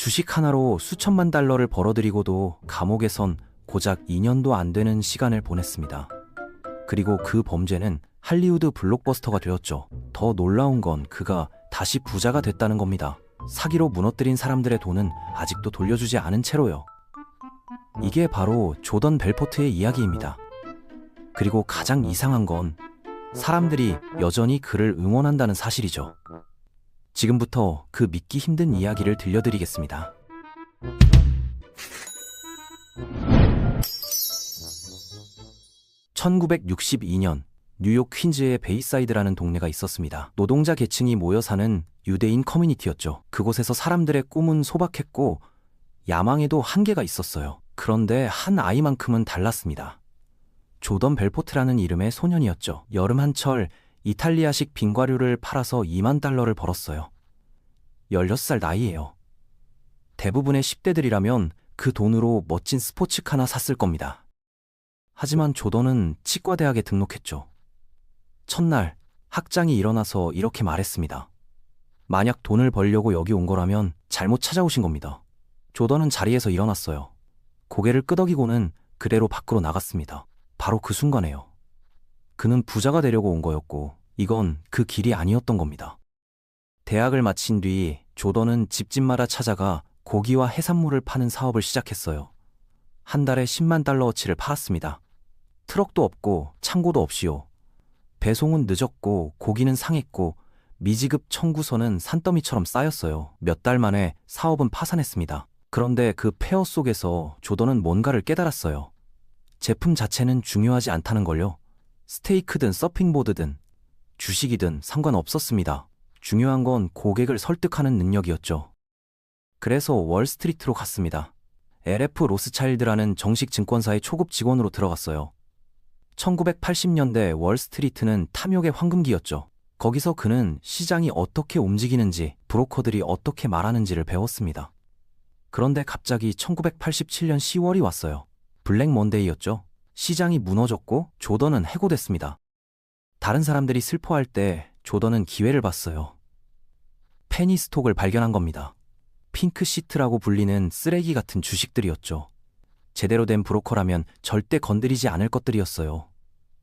주식 하나로 수천만 달러를 벌어들이고도 감옥에선 고작 2년도 안 되는 시간을 보냈습니다. 그리고 그 범죄는 할리우드 블록버스터가 되었죠. 더 놀라운 건 그가 다시 부자가 됐다는 겁니다. 사기로 무너뜨린 사람들의 돈은 아직도 돌려주지 않은 채로요. 이게 바로 조던 벨포트의 이야기입니다. 그리고 가장 이상한 건 사람들이 여전히 그를 응원한다는 사실이죠. 지금부터 그 믿기 힘든 이야기를 들려드리겠습니다. (1962년) 뉴욕 퀸즈의 베이사이드라는 동네가 있었습니다. 노동자 계층이 모여 사는 유대인 커뮤니티였죠. 그곳에서 사람들의 꿈은 소박했고 야망에도 한계가 있었어요. 그런데 한 아이만큼은 달랐습니다. 조던 벨포트라는 이름의 소년이었죠. 여름 한철 이탈리아식 빙과류를 팔아서 2만 달러를 벌었어요. 16살 나이예요. 대부분의 10대들이라면 그 돈으로 멋진 스포츠카나 샀을 겁니다. 하지만 조던은 치과대학에 등록했죠. 첫날 학장이 일어나서 이렇게 말했습니다. 만약 돈을 벌려고 여기 온 거라면 잘못 찾아오신 겁니다. 조던은 자리에서 일어났어요. 고개를 끄덕이고는 그대로 밖으로 나갔습니다. 바로 그 순간에요. 그는 부자가 되려고 온 거였고 이건 그 길이 아니었던 겁니다. 대학을 마친 뒤 조던은 집집마다 찾아가 고기와 해산물을 파는 사업을 시작했어요. 한 달에 10만 달러어치를 팔았습니다. 트럭도 없고 창고도 없이요. 배송은 늦었고 고기는 상했고 미지급 청구서는 산더미처럼 쌓였어요. 몇 달 만에 사업은 파산했습니다. 그런데 그 폐허 속에서 조던은 뭔가를 깨달았어요. 제품 자체는 중요하지 않다는 걸요. 스테이크든 서핑보드든 주식이든 상관없었습니다. 중요한 건 고객을 설득하는 능력이었죠. 그래서 월스트리트로 갔습니다. LF 로스차일드라는 정식 증권사의 초급 직원으로 들어갔어요. 1980년대 월스트리트는 탐욕의 황금기였죠. 거기서 그는 시장이 어떻게 움직이는지, 브로커들이 어떻게 말하는지를 배웠습니다. 그런데 갑자기 1987년 10월이 왔어요. 블랙 먼데이였죠. 시장이 무너졌고 조던은 해고됐습니다. 다른 사람들이 슬퍼할 때 조던은 기회를 봤어요. 페니 스톡을 발견한 겁니다. 핑크 시트라고 불리는 쓰레기 같은 주식들이었죠. 제대로 된 브로커라면 절대 건드리지 않을 것들이었어요.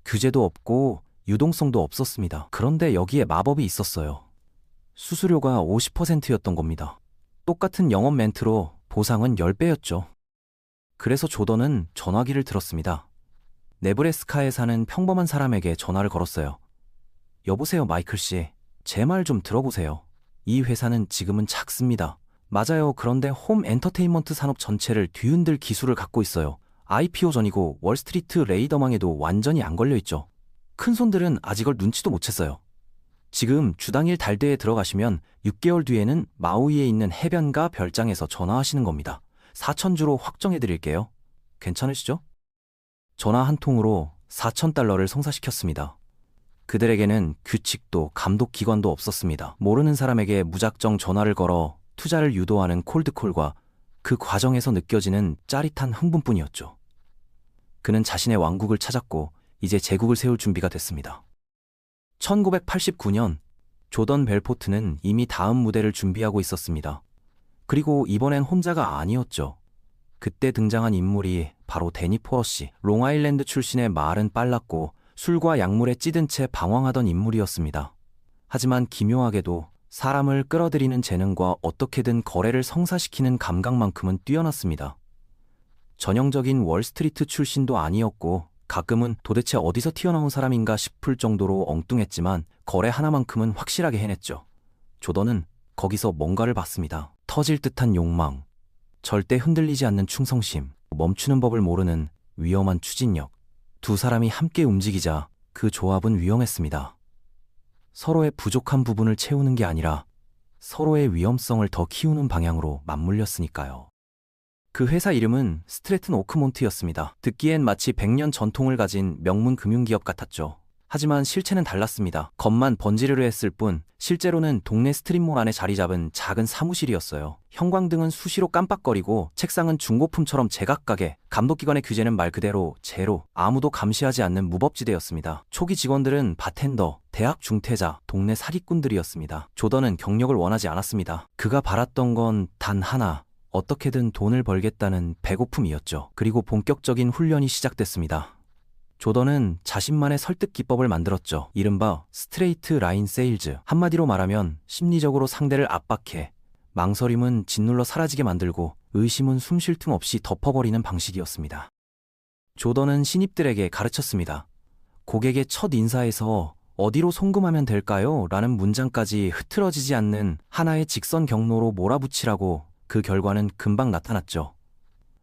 규제도 없고 유동성도 없었습니다. 그런데 여기에 마법이 있었어요. 수수료가 50%였던 겁니다. 똑같은 영업 멘트로 보상은 10배였죠. 그래서 조던은 전화기를 들었습니다. 네브래스카에 사는 평범한 사람에게 전화를 걸었어요. 여보세요, 마이클 씨. 제 말 좀 들어보세요. 이 회사는 지금은 작습니다. 맞아요. 그런데 홈 엔터테인먼트 산업 전체를 뒤흔들 기술을 갖고 있어요. IPO 전이고 월스트리트 레이더망에도 완전히 안 걸려있죠. 큰손들은 아직 눈치도 못 챘어요. 지금 주당일 달대에 들어가시면 6개월 뒤에는 마우이에 있는 해변가 별장에서 전화하시는 겁니다. 4,000주로 확정해드릴게요. 괜찮으시죠? 전화 한 통으로 4,000달러를 성사시켰습니다. 그들에게는 규칙도 감독기관도 없었습니다. 모르는 사람에게 무작정 전화를 걸어 투자를 유도하는 콜드콜과 그 과정에서 느껴지는 짜릿한 흥분뿐이었죠. 그는 자신의 왕국을 찾았고 이제 제국을 세울 준비가 됐습니다. 1989년 조던 벨포트는 이미 다음 무대를 준비하고 있었습니다. 그리고 이번엔 혼자가 아니었죠. 그때 등장한 인물이 바로 데니 포어씨, 롱아일랜드 출신의 말은 빨랐고 술과 약물에 찌든 채 방황하던 인물이었습니다. 하지만 기묘하게도 사람을 끌어들이는 재능과 어떻게든 거래를 성사시키는 감각만큼은 뛰어났습니다. 전형적인 월스트리트 출신도 아니었고 가끔은 도대체 어디서 튀어나온 사람인가 싶을 정도로 엉뚱했지만 거래 하나만큼은 확실하게 해냈죠. 조던은 거기서 뭔가를 봤습니다. 터질 듯한 욕망, 절대 흔들리지 않는 충성심, 멈추는 법을 모르는 위험한 추진력. 두 사람이 함께 움직이자 그 조합은 위험했습니다. 서로의 부족한 부분을 채우는 게 아니라 서로의 위험성을 더 키우는 방향으로 맞물렸으니까요. 그 회사 이름은 스트래튼 오크몬트였습니다. 듣기엔 마치 100년 전통을 가진 명문 금융기업 같았죠. 하지만 실체는 달랐습니다. 겉만 번지르르 했을 뿐 실제로는 동네 스트릿몰 안에 자리 잡은 작은 사무실이었어요. 형광등은 수시로 깜빡거리고 책상은 중고품처럼 제각각에, 감독기관의 규제는 말 그대로 제로, 아무도 감시하지 않는 무법지대였습니다. 초기 직원들은 바텐더, 대학 중퇴자, 동네 사기꾼들이었습니다. 조던은 경력을 원하지 않았습니다. 그가 바랐던 건 단 하나, 어떻게든 돈을 벌겠다는 배고픔이었죠. 그리고 본격적인 훈련이 시작됐습니다. 조던은 자신만의 설득 기법을 만들었죠. 이른바 스트레이트 라인 세일즈. 한마디로 말하면 심리적으로 상대를 압박해 망설임은 짓눌러 사라지게 만들고 의심은 숨 쉴 틈 없이 덮어버리는 방식이었습니다. 조던은 신입들에게 가르쳤습니다. 고객의 첫 인사에서 어디로 송금하면 될까요? 라는 문장까지 흐트러지지 않는 하나의 직선 경로로 몰아붙이라고. 그 결과는 금방 나타났죠.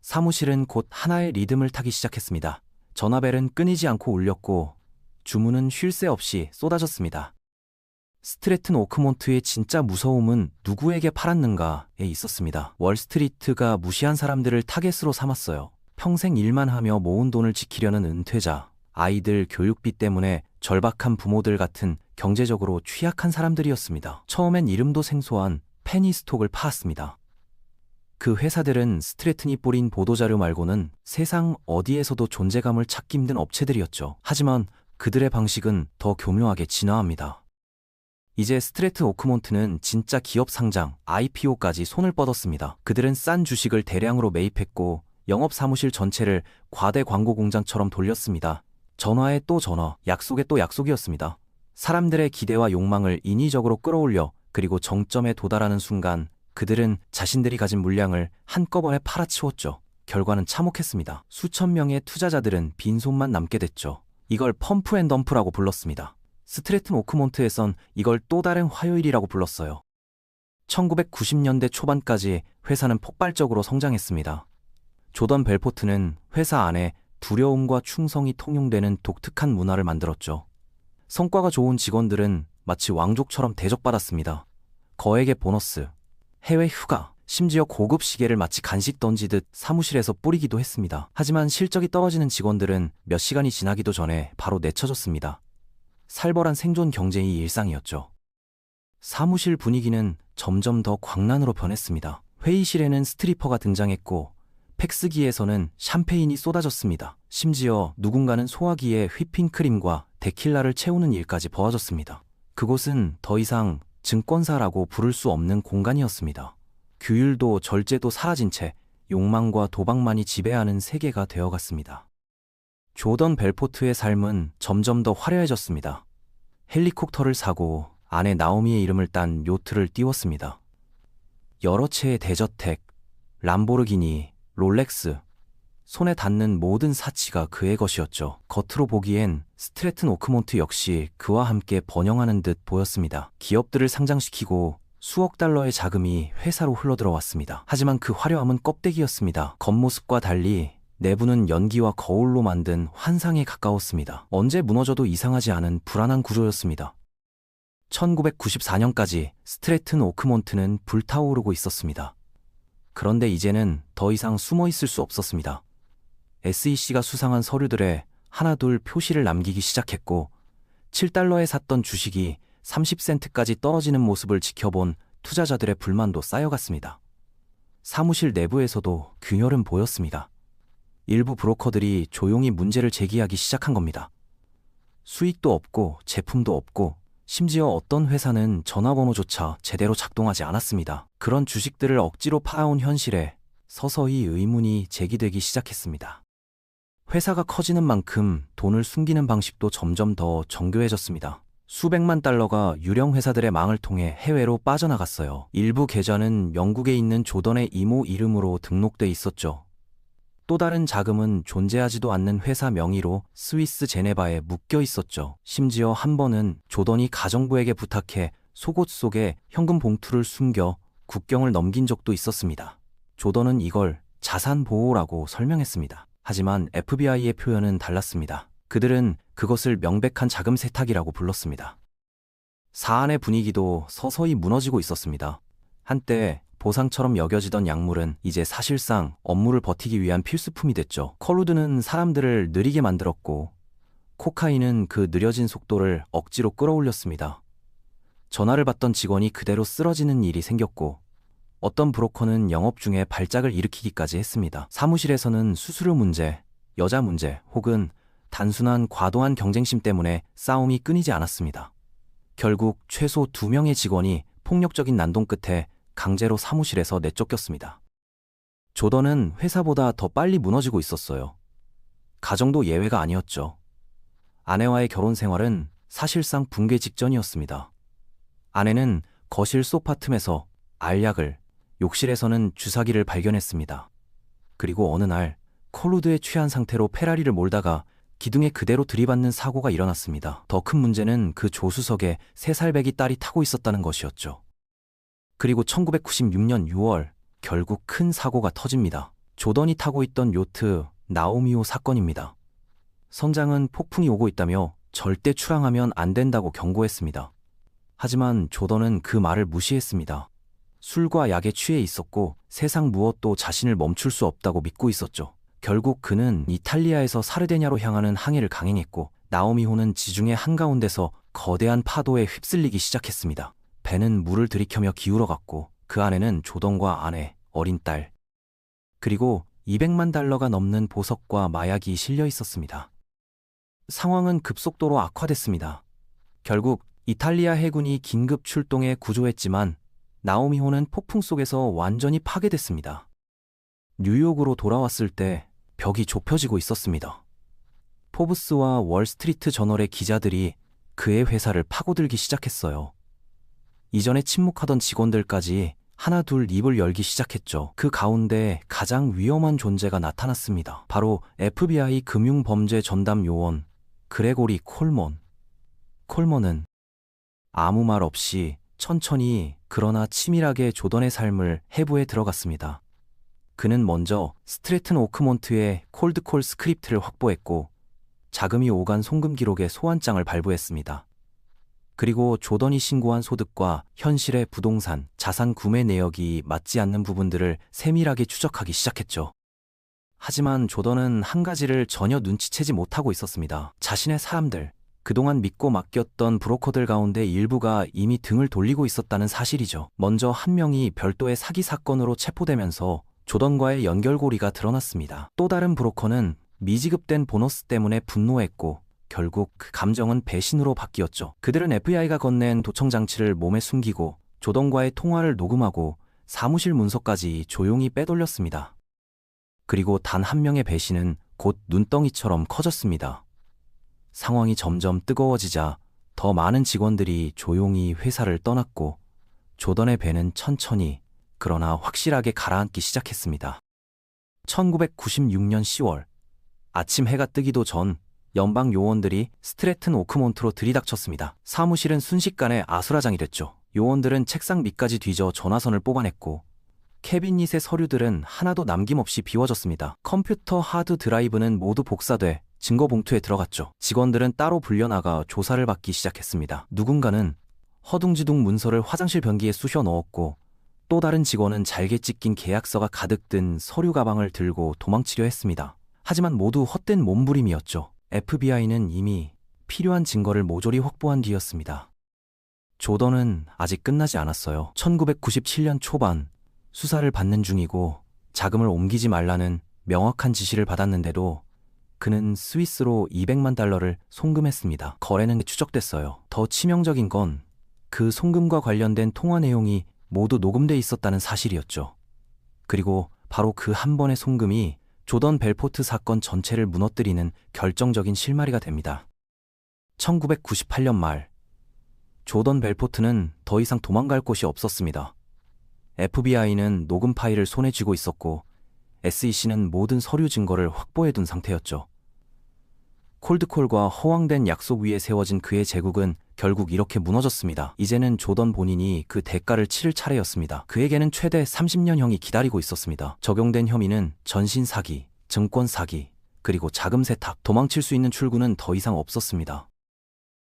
사무실은 곧 하나의 리듬을 타기 시작했습니다. 전화벨은 끊이지 않고 울렸고 주문은 쉴 새 없이 쏟아졌습니다. 스트래튼 오크몬트의 진짜 무서움은 누구에게 팔았는가에 있었습니다. 월스트리트가 무시한 사람들을 타겟으로 삼았어요. 평생 일만 하며 모은 돈을 지키려는 은퇴자, 아이들 교육비 때문에 절박한 부모들 같은 경제적으로 취약한 사람들이었습니다. 처음엔 이름도 생소한 페니스톡을 파았습니다. 그 회사들은 스트래튼이 뿌린 보도자료 말고는 세상 어디에서도 존재감을 찾기 힘든 업체들이었죠. 하지만 그들의 방식은 더 교묘하게 진화합니다. 이제 스트래튼 오크몬트는 진짜 기업 상장, IPO까지 손을 뻗었습니다. 그들은 싼 주식을 대량으로 매입했고 영업 사무실 전체를 과대 광고 공장처럼 돌렸습니다. 전화에 또 전화, 약속에 또 약속이었습니다. 사람들의 기대와 욕망을 인위적으로 끌어올려 그리고 정점에 도달하는 순간 그들은 자신들이 가진 물량을 한꺼번에 팔아치웠죠. 결과는 참혹했습니다. 수천 명의 투자자들은 빈손만 남게 됐죠. 이걸 펌프 앤 덤프라고 불렀습니다. 스트래튼 오크몬트에선 이걸 또 다른 화요일이라고 불렀어요. 1990년대 초반까지 회사는 폭발적으로 성장했습니다. 조던 벨포트는 회사 안에 두려움과 충성이 통용되는 독특한 문화를 만들었죠. 성과가 좋은 직원들은 마치 왕족처럼 대접받았습니다. 거액의 보너스, 해외 휴가, 심지어 고급 시계를 마치 간식 던지듯 사무실에서 뿌리기도 했습니다. 하지만 실적이 떨어지는 직원들은 몇 시간이 지나기도 전에 바로 내쳐졌습니다. 살벌한 생존 경쟁이 일상이었죠. 사무실 분위기는 점점 더 광란으로 변했습니다. 회의실에는 스트리퍼가 등장했고 팩스기에서는 샴페인이 쏟아졌습니다. 심지어 누군가는 소화기에 휘핑크림과 데킬라를 채우는 일까지 벌어졌습니다. 그곳은 더 이상 증권사라고 부를 수 없는 공간이었습니다. 규율도 절제도 사라진 채 욕망과 도박만이 지배하는 세계가 되어갔습니다. 조던 벨포트의 삶은 점점 더 화려해졌습니다. 헬리콥터를 사고 아내 나오미의 이름을 딴 요트를 띄웠습니다. 여러 채의 대저택, 람보르기니, 롤렉스, 손에 닿는 모든 사치가 그의 것이었죠. 겉으로 보기엔 스트래튼 오크몬트 역시 그와 함께 번영하는 듯 보였습니다. 기업들을 상장시키고 수억 달러의 자금이 회사로 흘러들어왔습니다. 하지만 그 화려함은 껍데기였습니다. 겉모습과 달리 내부는 연기와 거울로 만든 환상에 가까웠습니다. 언제 무너져도 이상하지 않은 불안한 구조였습니다. 1994년까지 스트래튼 오크몬트는 불타오르고 있었습니다. 그런데 이제는 더 이상 숨어 있을 수 없었습니다. SEC가 수상한 서류들에 하나둘 표시를 남기기 시작했고 7달러에 샀던 주식이 30센트까지 떨어지는 모습을 지켜본 투자자들의 불만도 쌓여갔습니다. 사무실 내부에서도 균열은 보였습니다. 일부 브로커들이 조용히 문제를 제기하기 시작한 겁니다. 수익도 없고 제품도 없고 심지어 어떤 회사는 전화번호조차 제대로 작동하지 않았습니다. 그런 주식들을 억지로 팔아온 현실에 서서히 의문이 제기되기 시작했습니다. 회사가 커지는 만큼 돈을 숨기는 방식도 점점 더 정교해졌습니다. 수백만 달러가 유령 회사들의 망을 통해 해외로 빠져나갔어요. 일부 계좌는 영국에 있는 조던의 이모 이름으로 등록돼 있었죠. 또 다른 자금은 존재하지도 않는 회사 명의로 스위스 제네바에 묶여 있었죠. 심지어 한 번은 조던이 가정부에게 부탁해 속옷 속에 현금 봉투를 숨겨 국경을 넘긴 적도 있었습니다. 조던은 이걸 자산 보호라고 설명했습니다. 하지만 FBI의 표현은 달랐습니다. 그들은 그것을 명백한 자금 세탁이라고 불렀습니다. 사안의 분위기도 서서히 무너지고 있었습니다. 한때 보상처럼 여겨지던 약물은 이제 사실상 업무를 버티기 위한 필수품이 됐죠. 컬루드는 사람들을 느리게 만들었고 코카인은 그 느려진 속도를 억지로 끌어올렸습니다. 전화를 받던 직원이 그대로 쓰러지는 일이 생겼고 어떤 브로커는 영업 중에 발작을 일으키기까지 했습니다. 사무실에서는 수수료 문제, 여자 문제 혹은 단순한 과도한 경쟁심 때문에 싸움이 끊이지 않았습니다. 결국 최소 2명의 직원이 폭력적인 난동 끝에 강제로 사무실에서 내쫓겼습니다. 조던은 회사보다 더 빨리 무너지고 있었어요. 가정도 예외가 아니었죠. 아내와의 결혼 생활은 사실상 붕괴 직전이었습니다. 아내는 거실 소파 틈에서 알약을, 욕실에서는 주사기를 발견했습니다. 그리고 어느 날 콜루드에 취한 상태로 페라리를 몰다가 기둥에 그대로 들이받는 사고가 일어났습니다. 더 큰 문제는 그 조수석에 3살배기 딸이 타고 있었다는 것이었죠. 그리고 1996년 6월 결국 큰 사고가 터집니다. 조던이 타고 있던 요트 나오미호 사건입니다. 선장은 폭풍이 오고 있다며 절대 출항하면 안 된다고 경고했습니다. 하지만 조던은 그 말을 무시했습니다. 술과 약에 취해 있었고 세상 무엇도 자신을 멈출 수 없다고 믿고 있었죠. 결국 그는 이탈리아에서 사르데냐로 향하는 항해를 강행했고 나오미호는 지중해 한가운데서 거대한 파도에 휩쓸리기 시작했습니다. 배는 물을 들이켜며 기울어갔고 그 안에는 조던과 아내, 어린 딸, 그리고 200만 달러가 넘는 보석과 마약이 실려 있었습니다. 상황은 급속도로 악화됐습니다. 결국 이탈리아 해군이 긴급 출동해 구조했지만 나오미호는 폭풍 속에서 완전히 파괴됐습니다. 뉴욕으로 돌아왔을 때 벽이 좁혀지고 있었습니다. 포브스와 월스트리트 저널의 기자들이 그의 회사를 파고들기 시작했어요. 이전에 침묵하던 직원들까지 하나둘 입을 열기 시작했죠. 그 가운데 가장 위험한 존재가 나타났습니다. 바로 FBI 금융범죄 전담 요원 그레고리 콜먼. 콜먼은 아무 말 없이 천천히 그러나 치밀하게 조던의 삶을 해부해 들어갔습니다. 그는 먼저 스트래튼 오크몬트의 콜드콜 스크립트를 확보했고 자금이 오간 송금 기록의 소환장을 발부했습니다. 그리고 조던이 신고한 소득과 현실의 부동산, 자산 구매 내역이 맞지 않는 부분들을 세밀하게 추적하기 시작했죠. 하지만 조던은 한 가지를 전혀 눈치채지 못하고 있었습니다. 자신의 사람들, 그동안 믿고 맡겼던 브로커들 가운데 일부가 이미 등을 돌리고 있었다는 사실이죠. 먼저 한 명이 별도의 사기 사건으로 체포되면서 조던과의 연결고리가 드러났습니다. 또 다른 브로커는 미지급된 보너스 때문에 분노했고 결국 그 감정은 배신으로 바뀌었죠. 그들은 FBI가 건넨 도청 장치를 몸에 숨기고 조던과의 통화를 녹음하고 사무실 문서까지 조용히 빼돌렸습니다. 그리고 단 한 명의 배신은 곧 눈덩이처럼 커졌습니다. 상황이 점점 뜨거워지자 더 많은 직원들이 조용히 회사를 떠났고 조던의 배는 천천히 그러나 확실하게 가라앉기 시작했습니다. 1996년 10월 아침 해가 뜨기도 전 연방 요원들이 스트래튼 오크몬트로 들이닥쳤습니다. 사무실은 순식간에 아수라장이 됐죠. 요원들은 책상 밑까지 뒤져 전화선을 뽑아냈고 캐비닛의 서류들은 하나도 남김없이 비워졌습니다. 컴퓨터 하드 드라이브는 모두 복사돼 증거 봉투에 들어갔죠. 직원들은 따로 불려나가 조사를 받기 시작했습니다. 누군가는 허둥지둥 문서를 화장실 변기에 쑤셔 넣었고 또 다른 직원은 잘게 찢긴 계약서가 가득 든 서류 가방을 들고 도망치려 했습니다. 하지만 모두 헛된 몸부림이었죠. FBI는 이미 필요한 증거를 모조리 확보한 뒤였습니다. 조던은 아직 끝나지 않았어요. 1997년 초반 수사를 받는 중이고 자금을 옮기지 말라는 명확한 지시를 받았는데도 그는 스위스로 200만 달러를 송금했습니다. 거래는 추적됐어요. 더 치명적인 건 그 송금과 관련된 통화 내용이 모두 녹음돼 있었다는 사실이었죠. 그리고 바로 그 한 번의 송금이 조던 벨포트 사건 전체를 무너뜨리는 결정적인 실마리가 됩니다. 1998년 말 조던 벨포트는 더 이상 도망갈 곳이 없었습니다. FBI는 녹음 파일을 손에 쥐고 있었고 SEC는 모든 서류 증거를 확보해둔 상태였죠. 콜드콜과 허황된 약속 위에 세워진 그의 제국은 결국 이렇게 무너졌습니다. 이제는 조던 본인이 그 대가를 치를 차례였습니다. 그에게는 최대 30년형이 기다리고 있었습니다. 적용된 혐의는 전신 사기, 증권 사기, 그리고 자금 세탁, 도망칠 수 있는 출구는 더 이상 없었습니다.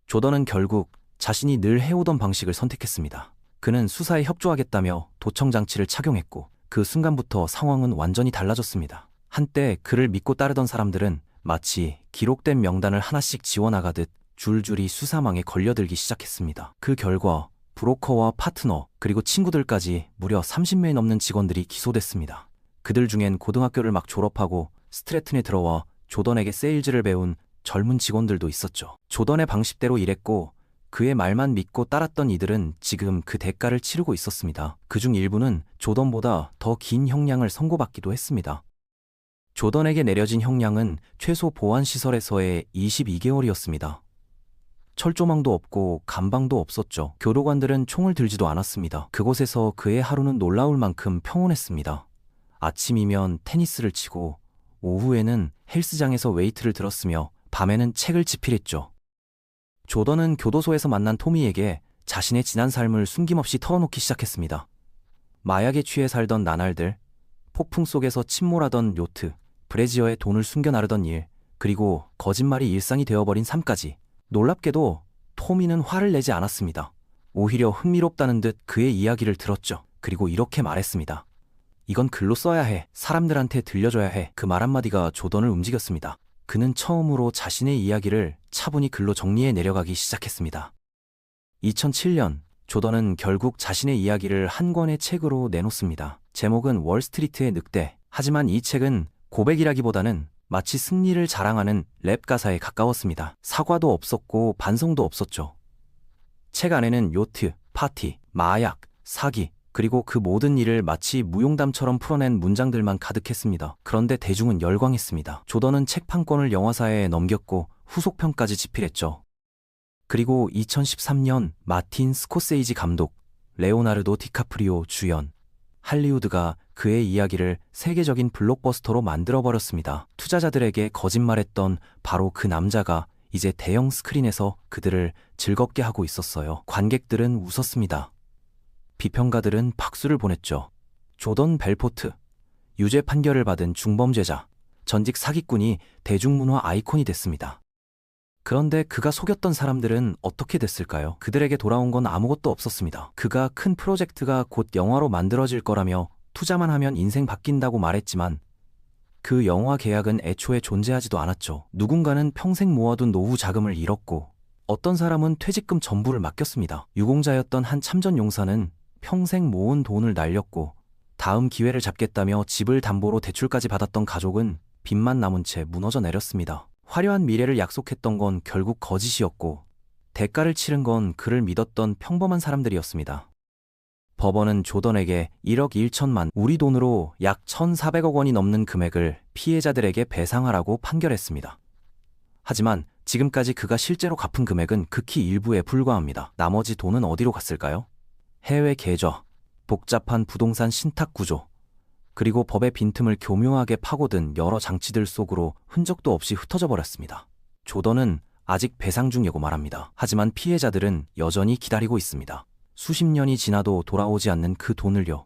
조던은 결국 자신이 늘 해오던 방식을 선택했습니다. 그는 수사에 협조하겠다며 도청 장치를 착용했고 그 순간부터 상황은 완전히 달라졌습니다. 한때 그를 믿고 따르던 사람들은 마치 기록된 명단을 하나씩 지워나가듯 줄줄이 수사망에 걸려들기 시작했습니다. 그 결과 브로커와 파트너 그리고 친구들까지 무려 30명이 넘는 직원들이 기소됐습니다. 그들 중엔 고등학교를 막 졸업하고 스트래튼에 들어와 조던에게 세일즈를 배운 젊은 직원들도 있었죠. 조던의 방식대로 일했고 그의 말만 믿고 따랐던 이들은 지금 그 대가를 치르고 있었습니다. 그중 일부는 조던보다 더 긴 형량을 선고받기도 했습니다. 조던에게 내려진 형량은 최소 보안시설에서의 22개월이었습니다. 철조망도 없고 감방도 없었죠. 교도관들은 총을 들지도 않았습니다. 그곳에서 그의 하루는 놀라울 만큼 평온했습니다. 아침이면 테니스를 치고 오후에는 헬스장에서 웨이트를 들었으며 밤에는 책을 집필했죠. 조던은 교도소에서 만난 토미에게 자신의 지난 삶을 숨김없이 털어놓기 시작했습니다. 마약에 취해 살던 나날들, 폭풍 속에서 침몰하던 요트, 브래지어에 돈을 숨겨 나르던 일, 그리고 거짓말이 일상이 되어버린 삶까지. 놀랍게도 토미는 화를 내지 않았습니다. 오히려 흥미롭다는 듯 그의 이야기를 들었죠. 그리고 이렇게 말했습니다. 이건 글로 써야 해. 사람들한테 들려줘야 해. 그 말 한마디가 조던을 움직였습니다. 그는 처음으로 자신의 이야기를 차분히 글로 정리해 내려가기 시작했습니다. 2007년 조던은 결국 자신의 이야기를 한 권의 책으로 내놓습니다. 제목은 월스트리트의 늑대. 하지만 이 책은 고백이라기보다는 마치 승리를 자랑하는 랩 가사에 가까웠습니다. 사과도 없었고 반성도 없었죠. 책 안에는 요트, 파티, 마약, 사기, 그리고 그 모든 일을 마치 무용담처럼 풀어낸 문장들만 가득했습니다. 그런데 대중은 열광했습니다. 조던은 책 판권을 영화사에 넘겼고 후속편까지 집필했죠. 그리고 2013년 마틴 스코세이지 감독, 레오나르도 디카프리오 주연, 할리우드가 그의 이야기를 세계적인 블록버스터로 만들어버렸습니다. 투자자들에게 거짓말했던 바로 그 남자가 이제 대형 스크린에서 그들을 즐겁게 하고 있었어요. 관객들은 웃었습니다. 비평가들은 박수를 보냈죠. 조던 벨포트, 유죄 판결을 받은 중범죄자, 전직 사기꾼이 대중문화 아이콘이 됐습니다. 그런데 그가 속였던 사람들은 어떻게 됐을까요? 그들에게 돌아온 건 아무것도 없었습니다. 그가 큰 프로젝트가 곧 영화로 만들어질 거라며 투자만 하면 인생 바뀐다고 말했지만 그 영화 계약은 애초에 존재하지도 않았죠. 누군가는 평생 모아둔 노후 자금을 잃었고 어떤 사람은 퇴직금 전부를 맡겼습니다. 유공자였던 한 참전 용사는 평생 모은 돈을 날렸고 다음 기회를 잡겠다며 집을 담보로 대출까지 받았던 가족은 빚만 남은 채 무너져 내렸습니다. 화려한 미래를 약속했던 건 결국 거짓이었고 대가를 치른 건 그를 믿었던 평범한 사람들이었습니다. 법원은 조던에게 1억 1천만 우리 돈으로 약 1,400억 원이 넘는 금액을 피해자들에게 배상하라고 판결했습니다. 하지만 지금까지 그가 실제로 갚은 금액은 극히 일부에 불과합니다. 나머지 돈은 어디로 갔을까요? 해외 계좌, 복잡한 부동산 신탁 구조, 그리고 법의 빈틈을 교묘하게 파고든 여러 장치들 속으로 흔적도 없이 흩어져 버렸습니다. 조던은 아직 배상 중이라고 말합니다. 하지만 피해자들은 여전히 기다리고 있습니다. 수십 년이 지나도 돌아오지 않는 그 돈을요.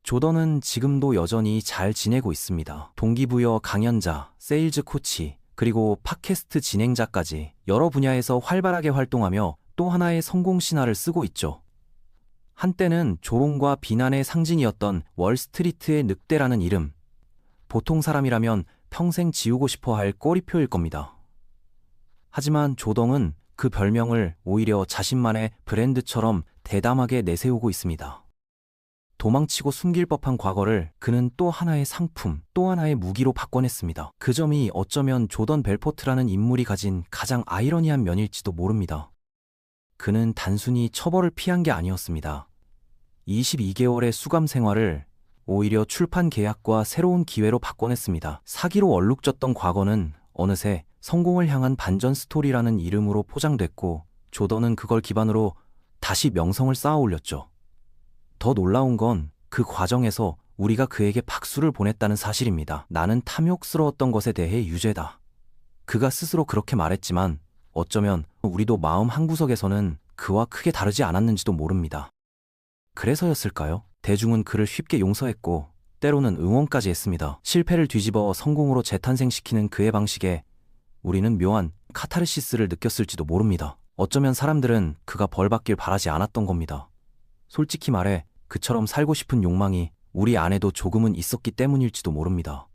조던은 지금도 여전히 잘 지내고 있습니다. 동기부여 강연자, 세일즈 코치, 그리고 팟캐스트 진행자까지 여러 분야에서 활발하게 활동하며 또 하나의 성공 신화를 쓰고 있죠. 한때는 조롱과 비난의 상징이었던 월스트리트의 늑대라는 이름. 보통 사람이라면 평생 지우고 싶어 할 꼬리표일 겁니다. 하지만 조던은 그 별명을 오히려 자신만의 브랜드처럼 대담하게 내세우고 있습니다. 도망치고 숨길 법한 과거를 그는 또 하나의 상품, 또 하나의 무기로 바꿔냈습니다. 그 점이 어쩌면 조던 벨포트라는 인물이 가진 가장 아이러니한 면일지도 모릅니다. 그는 단순히 처벌을 피한 게 아니었습니다. 22개월의 수감 생활을 오히려 출판 계약과 새로운 기회로 바꿔냈습니다. 사기로 얼룩졌던 과거는 어느새 성공을 향한 반전 스토리라는 이름으로 포장됐고 조던은 그걸 기반으로 다시 명성을 쌓아 올렸죠. 더 놀라운 건 그 과정에서 우리가 그에게 박수를 보냈다는 사실입니다. 나는 탐욕스러웠던 것에 대해 유죄다. 그가 스스로 그렇게 말했지만 어쩌면 우리도 마음 한구석에서는 그와 크게 다르지 않았는지도 모릅니다. 그래서였을까요? 대중은 그를 쉽게 용서했고 때로는 응원까지 했습니다. 실패를 뒤집어 성공으로 재탄생시키는 그의 방식에 우리는 묘한 카타르시스를 느꼈을지도 모릅니다. 어쩌면 사람들은 그가 벌받길 바라지 않았던 겁니다. 솔직히 말해 그처럼 살고 싶은 욕망이 우리 안에도 조금은 있었기 때문일지도 모릅니다.